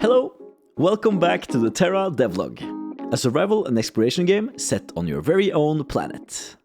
Hello! Welcome back to the Terra devlog, a survival and exploration game set on your very own planet.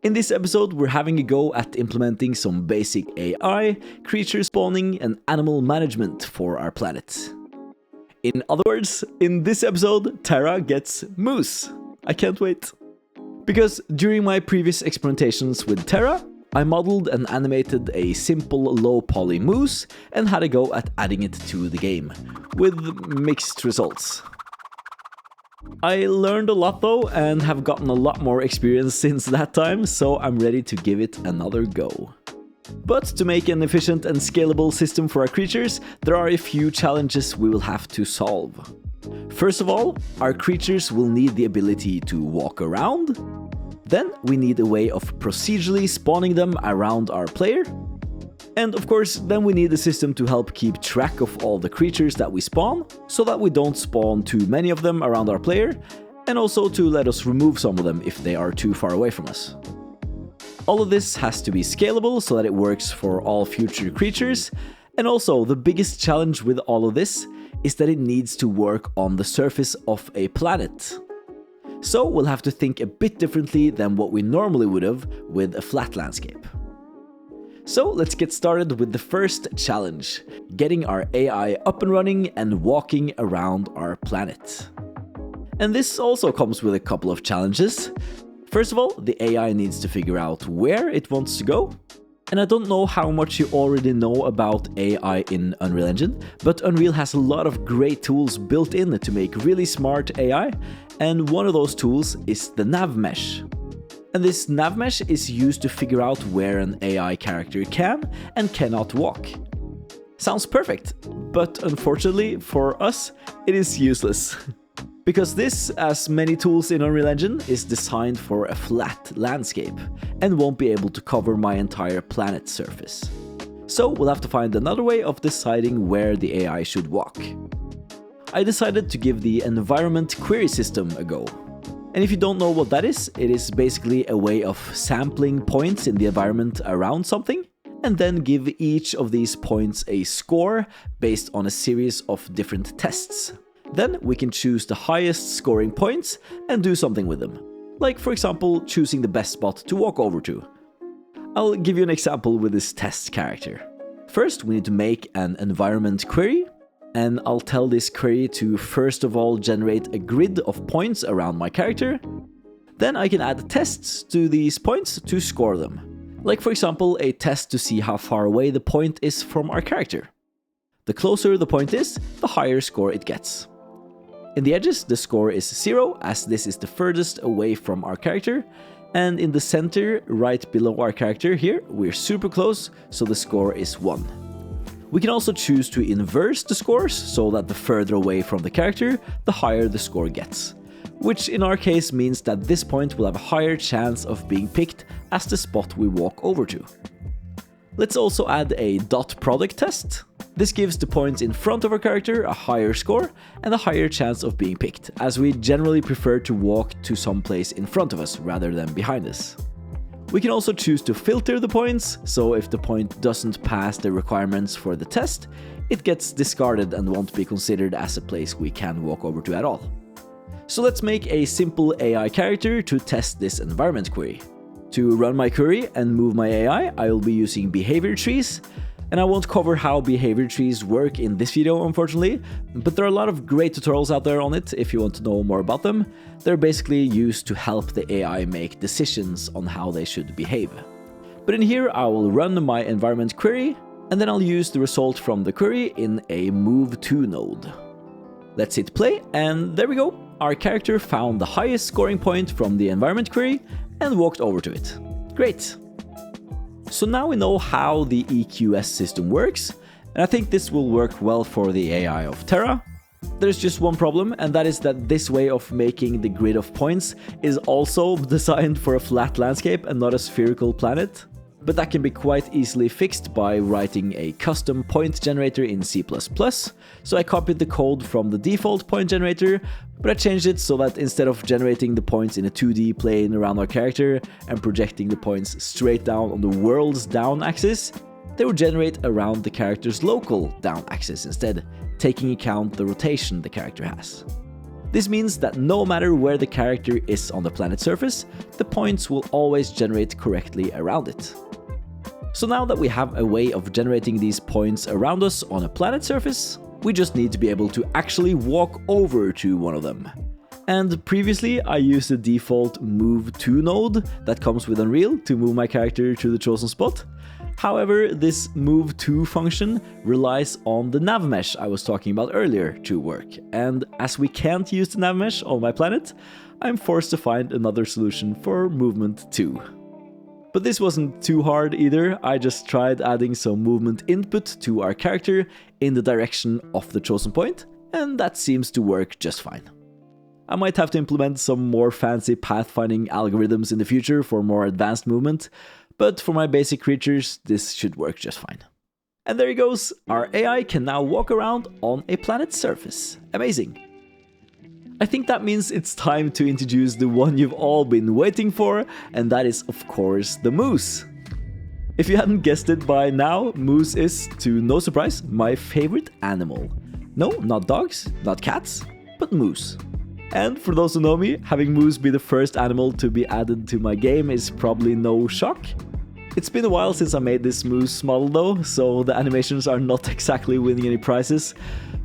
In this episode, we're having a go at implementing some basic AI, creature spawning, and animal management for our planet. In other words, in this episode, Terra gets moose. I can't wait. Because during my previous experimentations with Terra, I modeled and animated a simple low-poly moose and had a go at adding it to the game, with mixed results. I learned a lot though, and have gotten a lot more experience since that time, so I'm ready to give it another go. But to make an efficient and scalable system for our creatures, there are a few challenges we will have to solve. First of all, our creatures will need the ability to walk around. Then we need a way of procedurally spawning them around our player. And of course, then we need a system to help keep track of all the creatures that we spawn, so that we don't spawn too many of them around our player, and also to let us remove some of them if they are too far away from us. All of this has to be scalable so that it works for all future creatures, and also the biggest challenge with all of this is that it needs to work on the surface of a planet. So we'll have to think a bit differently than what we normally would have with a flat landscape. So let's get started with the first challenge, getting our AI up and running and walking around our planet. And this also comes with a couple of challenges. First of all, the AI needs to figure out where it wants to go. And I don't know how much you already know about AI in Unreal Engine, but Unreal has a lot of great tools built in to make really smart AI, and one of those tools is the nav mesh. And this nav mesh is used to figure out where an AI character can and cannot walk. Sounds perfect, but unfortunately for us, it is useless. Because this, as many tools in Unreal Engine, is designed for a flat landscape and won't be able to cover my entire planet surface. So we'll have to find another way of deciding where the AI should walk. I decided to give the environment query system a go. And if you don't know what that is, it is basically a way of sampling points in the environment around something, and then give each of these points a score based on a series of different tests. Then we can choose the highest scoring points and do something with them. Like, for example, choosing the best spot to walk over to. I'll give you an example with this test character. First, we need to make an environment query, and I'll tell this query to first of all generate a grid of points around my character. Then I can add tests to these points to score them. Like, for example, a test to see how far away the point is from our character. The closer the point is, the higher score it gets. In the edges, the score is 0, as this is the furthest away from our character, and in the center, right below our character here, we're super close, so the score is 1. We can also choose to inverse the scores, so that the further away from the character, the higher the score gets. Which in our case means that this point will have a higher chance of being picked as the spot we walk over to. Let's also add a dot product test. This gives the points in front of our character a higher score and a higher chance of being picked, as we generally prefer to walk to some place in front of us rather than behind us. We can also choose to filter the points, so if the point doesn't pass the requirements for the test, it gets discarded and won't be considered as a place we can walk over to at all. So let's make a simple AI character to test this environment query. To run my query and move my AI, I will be using behavior trees, and I won't cover how behavior trees work in this video, unfortunately, but there are a lot of great tutorials out there on it if you want to know more about them. They're basically used to help the AI make decisions on how they should behave. But in here, I will run my environment query, and then I'll use the result from the query in a move to node. Let's hit play, and there we go. Our character found the highest scoring point from the environment query and walked over to it. Great! So now we know how the EQS system works, and I think this will work well for the AI of Terra. There's just one problem, and that is that this way of making the grid of points is also designed for a flat landscape and not a spherical planet. But that can be quite easily fixed by writing a custom point generator in C++. So I copied the code from the default point generator, but I changed it so that instead of generating the points in a 2D plane around our character and projecting the points straight down on the world's down axis, they will generate around the character's local down axis instead, taking account the rotation the character has. This means that no matter where the character is on the planet's surface, the points will always generate correctly around it. So now that we have a way of generating these points around us on a planet surface, we just need to be able to actually walk over to one of them. And previously I used the default move to node that comes with Unreal to move my character to the chosen spot. However, this move to function relies on the nav mesh I was talking about earlier to work, and as we can't use the nav mesh on my planet, I'm forced to find another solution for movement to. But this wasn't too hard either. I just tried adding some movement input to our character in the direction of the chosen point, and that seems to work just fine. I might have to implement some more fancy pathfinding algorithms in the future for more advanced movement, but for my basic creatures, this should work just fine. And there he goes! Our AI can now walk around on a planet's surface. Amazing! I think that means it's time to introduce the one you've all been waiting for, and that is of course the moose. If you hadn't guessed it by now, moose is, to no surprise, my favorite animal. No, not dogs, not cats, but moose. And for those who know me, having moose be the first animal to be added to my game is probably no shock. It's been a while since I made this moose model though, so the animations are not exactly winning any prizes,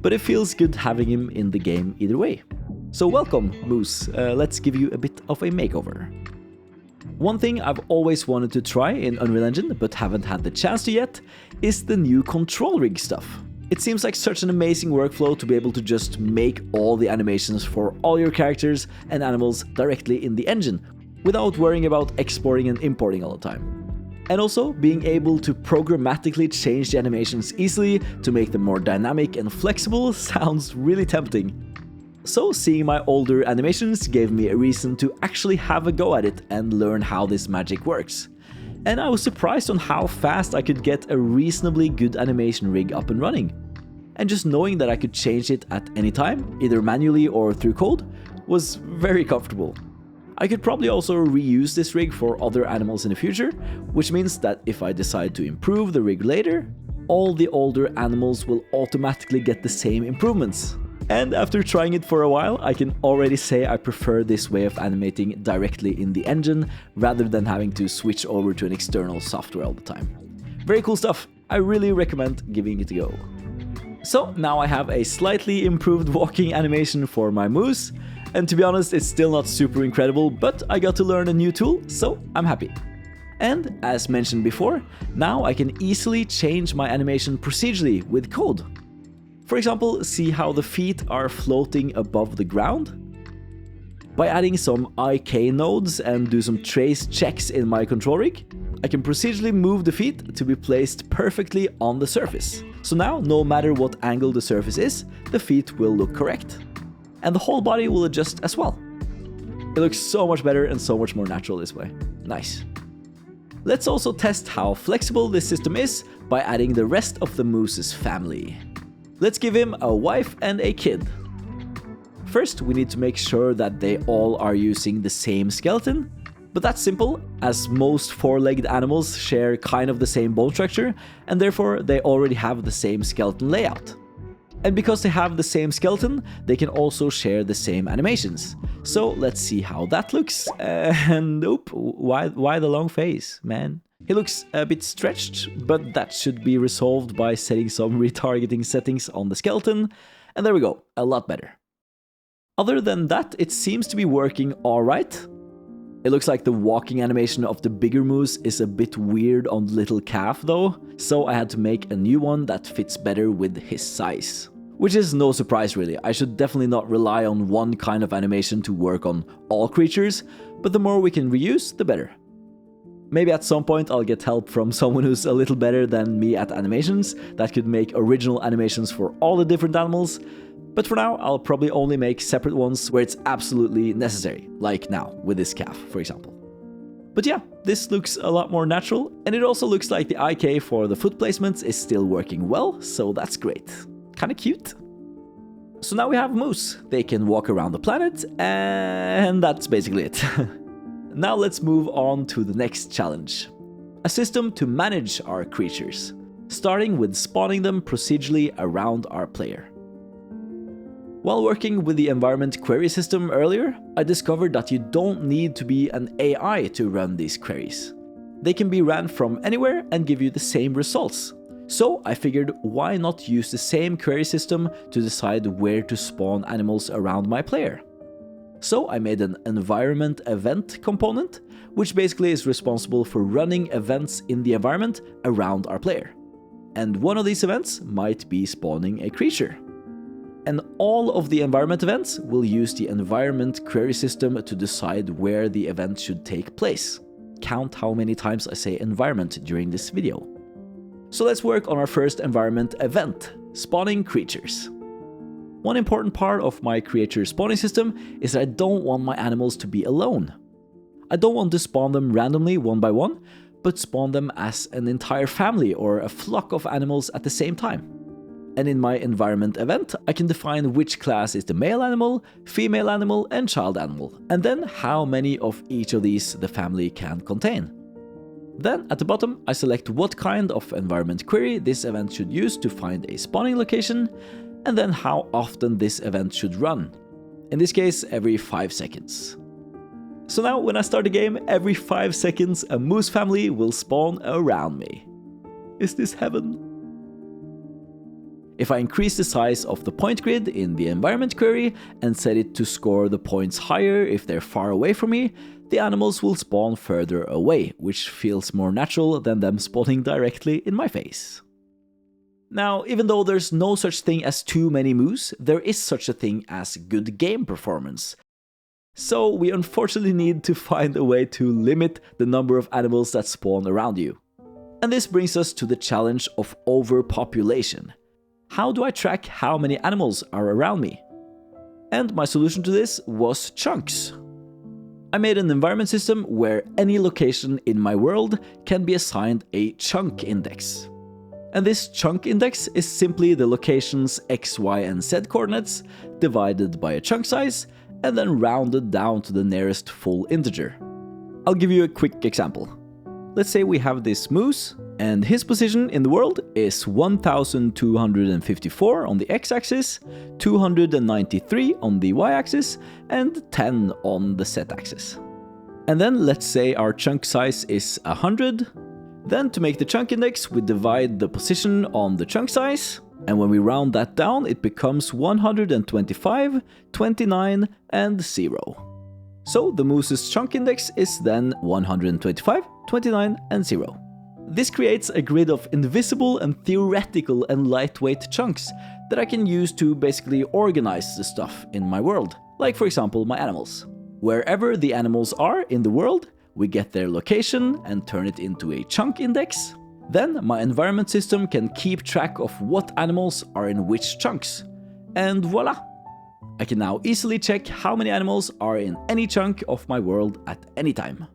but it feels good having him in the game either way. So welcome, moose, let's give you a bit of a makeover. One thing I've always wanted to try in Unreal Engine, but haven't had the chance to yet, is the new control rig stuff. It seems like such an amazing workflow to be able to just make all the animations for all your characters and animals directly in the engine, without worrying about exporting and importing all the time. And also, being able to programmatically change the animations easily to make them more dynamic and flexible sounds really tempting. So seeing my older animations gave me a reason to actually have a go at it and learn how this magic works. And I was surprised on how fast I could get a reasonably good animation rig up and running. And just knowing that I could change it at any time, either manually or through code, was very comfortable. I could probably also reuse this rig for other animals in the future, which means that if I decide to improve the rig later, all the older animals will automatically get the same improvements. And after trying it for a while, I can already say I prefer this way of animating directly in the engine, rather than having to switch over to an external software all the time. Very cool stuff, I really recommend giving it a go. So now I have a slightly improved walking animation for my moose, and to be honest, it's still not super incredible, but I got to learn a new tool, so I'm happy. And as mentioned before, now I can easily change my animation procedurally with code. For example, see how the feet are floating above the ground? By adding some IK nodes and do some trace checks in my control rig, I can procedurally move the feet to be placed perfectly on the surface. So now, no matter what angle the surface is, the feet will look correct. And the whole body will adjust as well. It looks so much better and so much more natural this way. Nice. Let's also test how flexible this system is by adding the rest of the moose's family. Let's give him a wife and a kid. First, we need to make sure that they all are using the same skeleton, but that's simple, as most four-legged animals share kind of the same bone structure, and therefore they already have the same skeleton layout. And because they have the same skeleton, they can also share the same animations. So let's see how that looks, and oop, why the long face, man? He looks a bit stretched, but that should be resolved by setting some retargeting settings on the skeleton, and there we go, a lot better. Other than that, it seems to be working alright. It looks like the walking animation of the bigger moose is a bit weird on the little calf though, so I had to make a new one that fits better with his size. Which is no surprise really, I should definitely not rely on one kind of animation to work on all creatures, but the more we can reuse, the better. Maybe at some point I'll get help from someone who's a little better than me at animations, that could make original animations for all the different animals, but for now I'll probably only make separate ones where it's absolutely necessary, like now with this calf, for example. But yeah, this looks a lot more natural, and it also looks like the IK for the foot placements is still working well, so that's great. Kinda cute. So now we have moose. They can walk around the planet, and that's basically it. Now let's move on to the next challenge. A system to manage our creatures. starting with spawning them procedurally around our player. While working with the environment query system earlier, I discovered that you don't need to be an AI to run these queries. They can be ran from anywhere and give you the same results. So I figured, why not use the same query system to decide where to spawn animals around my player? So I made an environment event component, which basically is responsible for running events in the environment around our player. And one of these events might be spawning a creature. And all of the environment events will use the environment query system to decide where the event should take place. Count how many times I say environment during this video. So let's work on our first environment event, spawning creatures. One important part of my creature spawning system is that I don't want my animals to be alone. I don't want to spawn them randomly one by one, but spawn them as an entire family or a flock of animals at the same time. And in my environment event, I can define which class is the male animal, female animal, and child animal, and then how many of each of these the family can contain. Then at the bottom, I select what kind of environment query this event should use to find a spawning location, and then how often this event should run. In this case, every 5 seconds. So now when I start the game, every 5 seconds a moose family will spawn around me. Is this heaven? If I increase the size of the point grid in the environment query and set it to score the points higher if they're far away from me, the animals will spawn further away, which feels more natural than them spawning directly in my face. Now, even though there's no such thing as too many moose, there is such a thing as good game performance. So we unfortunately need to find a way to limit the number of animals that spawn around you. And this brings us to the challenge of overpopulation. How do I track how many animals are around me? And my solution to this was chunks. I made an environment system where any location in my world can be assigned a chunk index. And this chunk index is simply the location's x, y, and z coordinates divided by a chunk size and then rounded down to the nearest full integer. I'll give you a quick example. Let's say we have this moose, and his position in the world is 1254 on the x-axis, 293 on the y-axis, and 10 on the z-axis. And then let's say our chunk size is 100. Then to make the chunk index, we divide the position on the chunk size, and when we round that down, it becomes 125, 29, and 0. So the moose's chunk index is then 125, 29, and 0. This creates a grid of invisible and theoretical and lightweight chunks that I can use to basically organize the stuff in my world, like for example my animals. Wherever the animals are in the world, we get their location and turn it into a chunk index. Then my environment system can keep track of what animals are in which chunks. And voila! I can now easily check how many animals are in any chunk of my world at any time.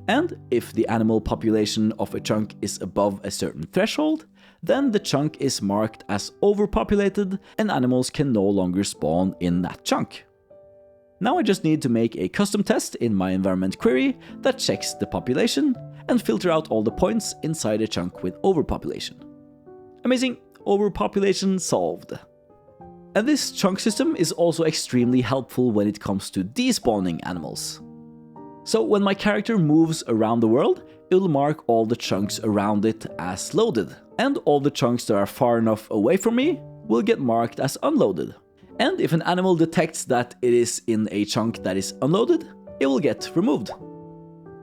And if the animal population of a chunk is above a certain threshold, then the chunk is marked as overpopulated and animals can no longer spawn in that chunk. Now I just need to make a custom test in my environment query that checks the population and filter out all the points inside a chunk with overpopulation. Amazing! Overpopulation solved. And this chunk system is also extremely helpful when it comes to despawning animals. So when my character moves around the world, it will mark all the chunks around it as loaded, and all the chunks that are far enough away from me will get marked as unloaded. And if an animal detects that it is in a chunk that is unloaded, it will get removed.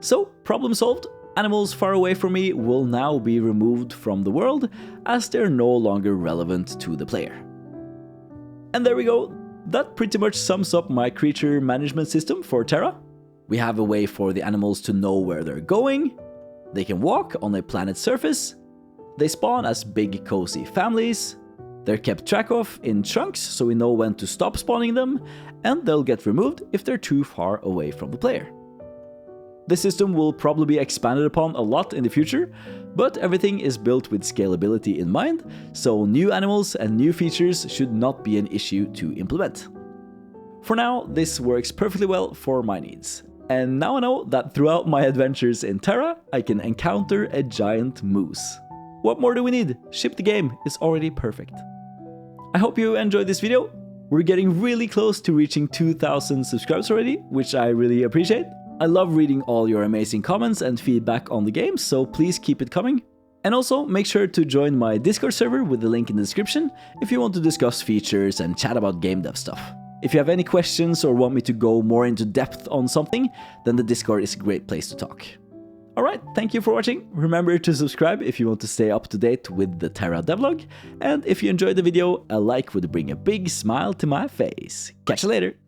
So, problem solved. Animals far away from me will now be removed from the world as they're no longer relevant to the player. And there we go. That pretty much sums up my creature management system for Terra. We have a way for the animals to know where they're going. They can walk on a planet's surface. They spawn as big cozy families. They're kept track of in chunks so we know when to stop spawning them, and they'll get removed if they're too far away from the player. This system will probably be expanded upon a lot in the future, but everything is built with scalability in mind, so new animals and new features should not be an issue to implement. For now, this works perfectly well for my needs. And now I know that throughout my adventures in Terra, I can encounter a giant moose. What more do we need? Ship the game, it's already perfect. I hope you enjoyed this video. We're getting really close to reaching 2,000 subscribers already, which I really appreciate. I love reading all your amazing comments and feedback on the game, so please keep it coming. And also, make sure to join my Discord server with the link in the description if you want to discuss features and chat about game dev stuff. If you have any questions or want me to go more into depth on something, then the Discord is a great place to talk. Alright, thank you for watching. Remember to subscribe if you want to stay up to date with the Terra devlog. And if you enjoyed the video, a like would bring a big smile to my face. Catch you later!